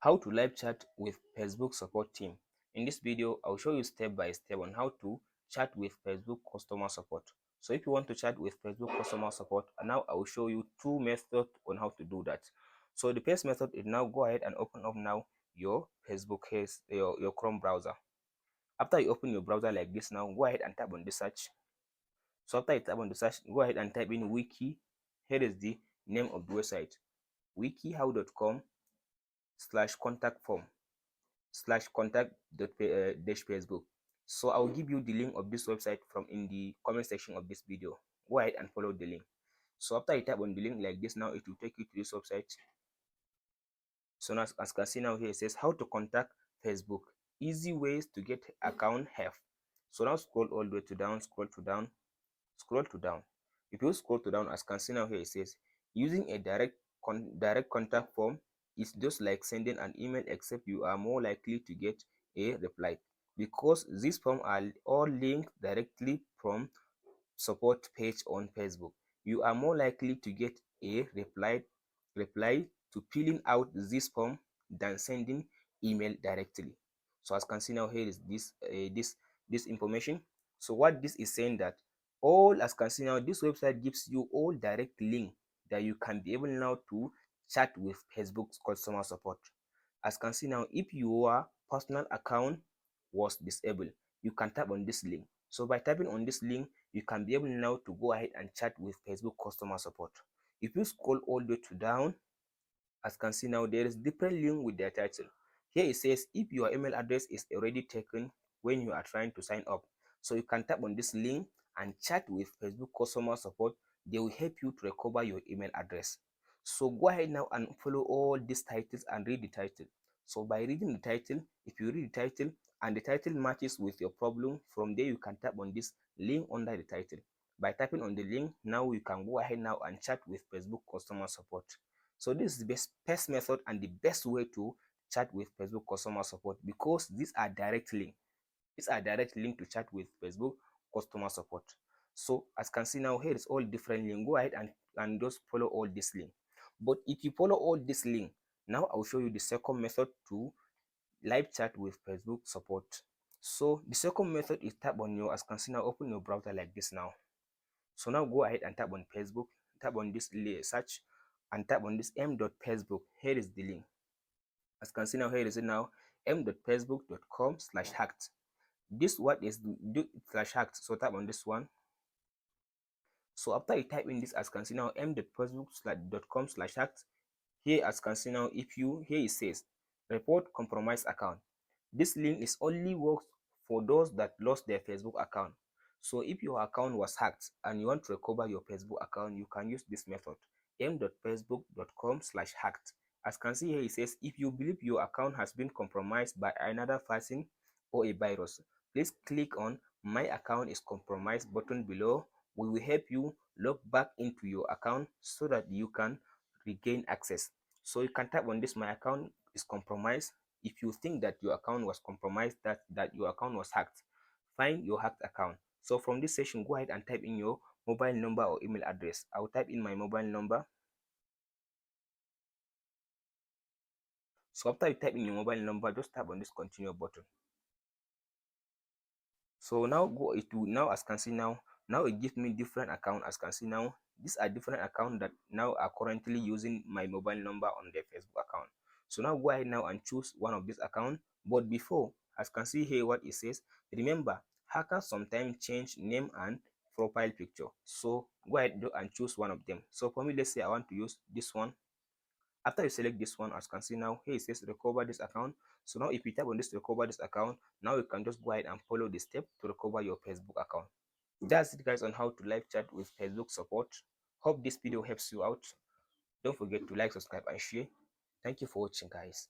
How to live chat with Facebook support team. In this video, I'll show you step by step on how to chat with Facebook customer support. So if you want to chat with Facebook customer support, now I will show you two methods on how to do that. So the first method is now go ahead and open up now your Facebook case, your Chrome browser. After you open your browser like this, now go ahead and tap on the search. So after you tap on the search, go ahead and type in wiki. Here is the name of the website, wikihow.com/contact form /contact dash Facebook. So I'll give you the link of this website from in the comment section of this video. Go ahead and follow the link. So after you tap on the link like this, now it will take you to this website. So now, as you can see now here, it says how to contact Facebook, easy ways to get account help. So now scroll all the way to down, scroll to down. If you scroll to down, as you can see now here, it says using a direct contact form is just like sending an email, except you are more likely to get a reply because these forms are all linked directly from support page on Facebook. You are more likely to get a reply to filling out this form than sending email directly. So as you can see now here is this information. So what this is saying that all, as you can see now, this website gives you all direct link that you can be able now to chat with Facebook's customer support. As you can see now, if your personal account was disabled, you can tap on this link. So by tapping on this link, you can be able now to go ahead and chat with Facebook customer support. If you scroll all the way to down, as you can see now, there is different link with their title. Here it says if your email address is already taken when you are trying to sign up. So you can tap on this link and chat with Facebook customer support. They will help you to recover your email address. So go ahead now and follow all these titles and read the title. So by reading the title, if you read the title and the title matches with your problem, from there you can tap on this link under the title. By tapping on the link, now you can go ahead now and chat with Facebook customer support. So this is the best method and the best way to chat with Facebook customer support because these are direct link. These are direct link to chat with Facebook customer support. So as you can see now, here is all different link. Go ahead and just follow all this link. But if you follow all this link, now I'll show you the second method to live chat with Facebook support. So the second method is tap on your, as you can see now, open your browser like this now. So now go ahead and tap on Facebook, tap on this search and tap on this m.facebook. Here is the link. As you can see now, here is it now, m.facebook.com/hacked. This what is /hacked. So tap on this one. So after you type in this, as you can see now, m.facebook.com/hacked, here as you can see now, if you, here it says report compromised account. This link is only works for those that lost their Facebook account. So if your account was hacked and you want to recover your Facebook account, you can use this method, m.facebook.com/hacked. As you can see here, it says if you believe your account has been compromised by another person or a virus, please click on my account is compromised button below. We will help you log back into your account so that you can regain access. So you can tap on this my account is compromised. If you think that your account was compromised, that your account was hacked, find your hacked account. So from this session, go ahead and type in your mobile number or email address. I'll type in my mobile number. So after you type in your mobile number, just tap on this continue button. So now go it will now, as you can see now it gives me different account. As you can see now, these are different account that now are currently using my mobile number on their Facebook account. So now go ahead now and choose one of this account. But before, as you can see here what it says, remember hackers sometimes change name and profile picture. So go ahead and choose one of them. So for me, let's say I want to use this one. After you select this one, as you can see now, here it says recover this account. So now if you tap on this recover this account, now you can just go ahead and follow the step to recover your Facebook account. That's it guys on how to live chat with Facebook support. Hope this video helps you out. Don't forget to like, subscribe and share. Thank you for watching guys.